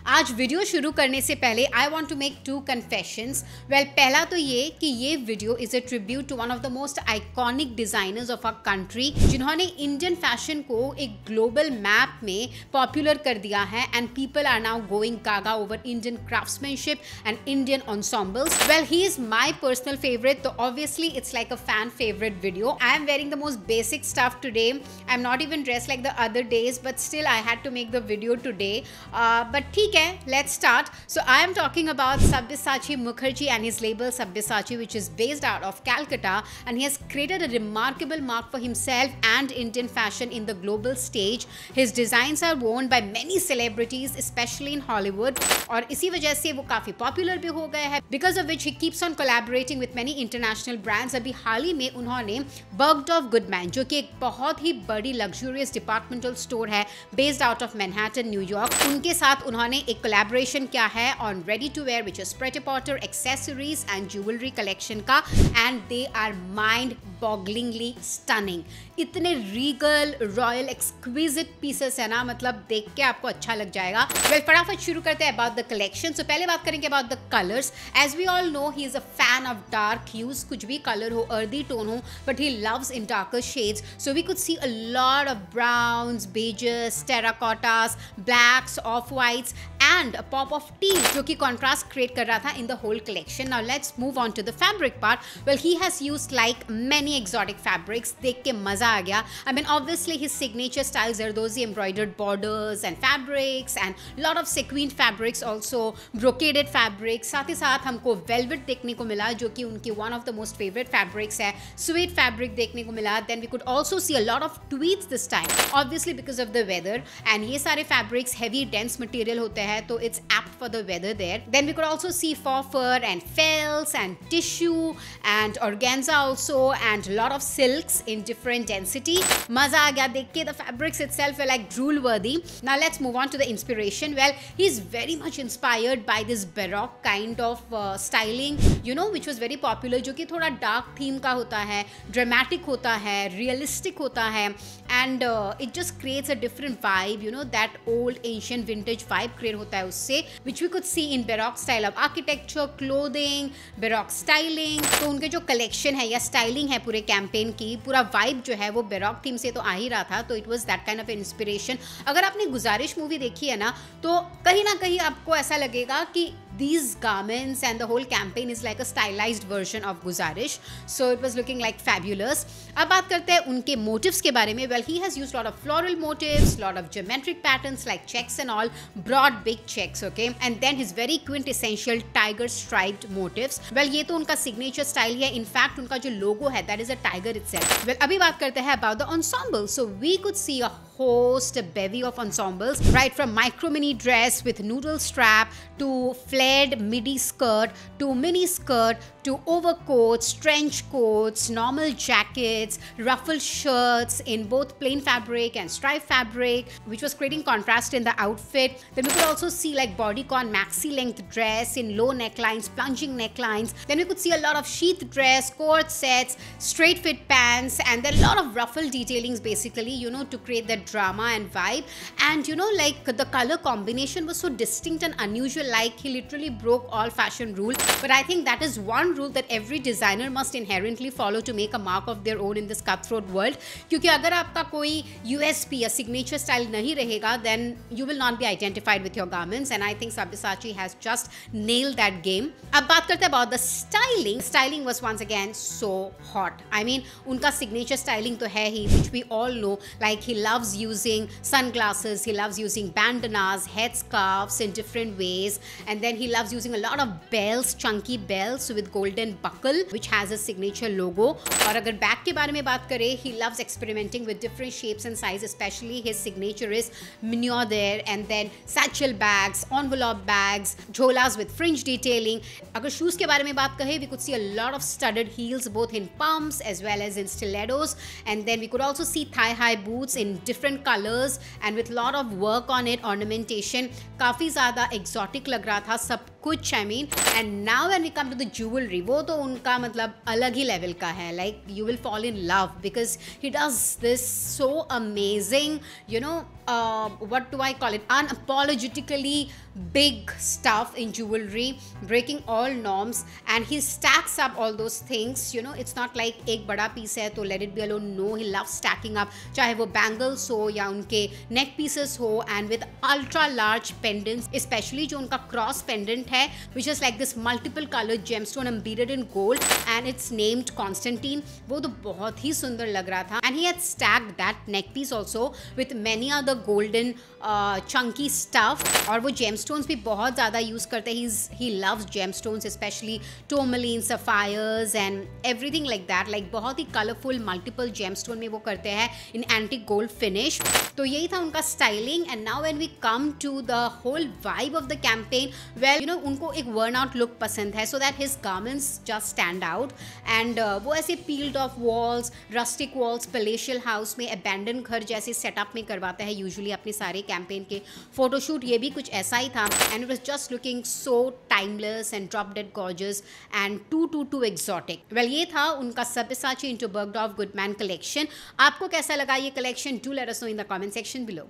आज वीडियो शुरू करने से पहले I want to make 2 confessions. Well, पहला तो ये कि ये video is a tribute to one of the most iconic designers of our country, जिन्होंने इंडियन फैशन को एक ग्लोबल मैप में पॉपुलर कर दिया है and people are now going gaga over Indian craftsmanship and Indian ensembles. Well, he is my personal favorite, so obviously it's like a fan favorite video. I am wearing the most basic stuff today. I'm not even dressed like the other days, but still I had to make the video today. But ठीक है, let's start. So I am talking about Sabyasachi Mukherjee and his label Sabyasachi, which is based out of Calcutta, and he has created a remarkable mark for himself and Indian fashion in the global stage. His designs are worn by many celebrities, especially in Hollywood, और इसी वजह से वो काफी popular भी हो गए हैं, because of which he keeps on collaborating with many international brands. अभी हाल ही में उन्होंने Bergdorf Goodman, जो कि एक बहुत ही बड़ी luxurious departmental store है based out of Manhattan, New York, उनके साथ उन्होंने एक collaboration किया है on ready to wear, which is pret-a-porter accessories and jewelry collection का, and they are mind-bogglingly stunning. इतने regal, royal, exquisite pieces है ना, मतलब देख के आपको अच्छा लग जाएगा. Well, फटाफट शुरू करते हैं about the collection. So पहले बात करेंगे about the colors. As we all know, he is a fan of dark hues. कुछ भी color हो, earthy tone हो, but he loves in darker shades. So we could see a lot of browns, beiges, terracottas, blacks, off-whites, and a pop of teal, जो कि contrast create कर रहा था in the whole collection. Now let's move on to the fabric part. Well, he has used like many exotic fabrics. देख के मजा आ गया. I mean, obviously his signature style Zardozi embroidered borders and fabrics, and lot of sequined fabrics, also brocaded fabrics. साथ ही साथ हमको velvet देखने को मिला, जो कि उनकी one of the most favorite fabrics है. Suede fabric देखने को मिला. Then we could also see a lot of tweeds this time, obviously because of the weather. And ये सारे fabrics heavy dense material होते हैं, तो it's apt for the weather there. Then we could also see faux fur and felts and tissue and organza also, and a lot of silks in different density. मजा आ गया देख के. The fabrics itself were like drool worthy. Now let's move on to the inspiration. Well, he's very much inspired by this baroque kind of styling, you know, which was very popular, जो कि थोड़ा dark theme का होता है, dramatic होता है, realistic होता है, and it just creates a different vibe, you know, that old ancient vintage vibe create होता है उससे, which we could see in baroque style of architecture, clothing, baroque styling. तो उनके जो collection है या styling है पूरे campaign की, पूरा vibe जो है वो baroque theme से तो आ ही रहा था, तो it was that kind of inspiration. अगर आपने गुजारिश मूवी देखी है ना, तो कहीं ना कहीं आपको ऐसा लगेगा कि these garments and the whole campaign is like a stylized version of Guzarish. So it was looking like fabulous. अब बात करते हैं उनके motifs के बारे में. Well, he has used lot of floral motifs, lot of geometric patterns like checks and all, broad big checks, okay? And then his very quintessential tiger striped motifs. Well, ये तो उनका signature style है. In fact, उनका जो logo है, that is a tiger itself. Well, अभी बात करते हैं about the ensemble. So we could see a host, a bevy of ensembles, right from micro mini dress with noodle strap to flared midi skirt to mini skirt to overcoats, trench coats, normal jackets, ruffled shirts in both plain fabric and striped fabric, which was creating contrast in the outfit. Then we could also see like bodycon maxi length dress in low necklines, plunging necklines. Then we could see a lot of sheath dress, cord sets, straight fit pants, and then a lot of ruffle detailings basically, you know, to create that drama and vibe. And you know, like the color combination was so distinct and unusual, like he literally broke all fashion rules. But I think that is one rule that every designer must inherently follow to make a mark of their own in this cutthroat world. क्योंकि अगर आपका कोई USP या signature style नहीं रहेगा, then you will not be identified with your garments. And I think Sabyasachi has just nailed that game. अब बात करते हैं about the styling. Styling was once again so hot. I mean, उनका signature styling तो है ही, which we all know. Like he loves using sunglasses, he loves using bandanas, headscarves in different ways, and then he loves using a lot of bells, chunky bells with golden buckle, which has a signature logo. और अगर bag के बारे में बात करें, he loves experimenting with different shapes and sizes, especially his signature is minion there, and then satchel bags, envelope bags, jholas with fringe detailing. अगर shoes के बारे में बात करें, we could see a lot of studded heels both in pumps as well as in stilettos, and then we could also see thigh-high boots in different different colors and with lot of work on it, ornamentation. काफ़ी ज़्यादा exotic लग रहा था सब कुछ, I mean. And now when we come to the jewelry, वो तो उनका मतलब अलग ही level का है. Like you will fall in love because he does this so amazing, you know, what do I call it, unapologetically big stuff in jewelry, breaking all norms, and he stacks up all those things, you know. It's not like एक बड़ा piece है तो let it be alone. No, he loves stacking up, चाहे वो bangles हो या उनके neck pieces हो, and with ultra large pendants, especially जो उनका cross pendant है, which is like this multiple colored gemstone embedded in gold and it's named Constantine. वो तो बहुत ही सुंदर लग रहा था. And he had stacked that neck piece also with many other golden chunky stuff. और वो gemstones भी बहुत ज़्यादा यूज़ करते हैं. He loves gemstones, especially tourmaline, sapphires and everything like that. Like बहुत ही colorful multiple gemstone में वो करते हैं in antique gold finish. तो यही था उनका styling. And now when we come to the whole vibe of the campaign, well, you know, उनको एक worn out look पसंद है, so that his garments just stand out. And वो ऐसे peeled off walls, rustic walls, palatial house में abandoned घर जैसे setup में करवाता है usually अपने सारे campaign के photoshoot. ये भी कुछ ऐसा ही था, and it was just looking so timeless and drop dead gorgeous and too exotic. Well, ये था उनका Sabyasachi into Bergdorf Goodman collection. आपको कैसा लगा ये collection? Do let us know in the comment section below.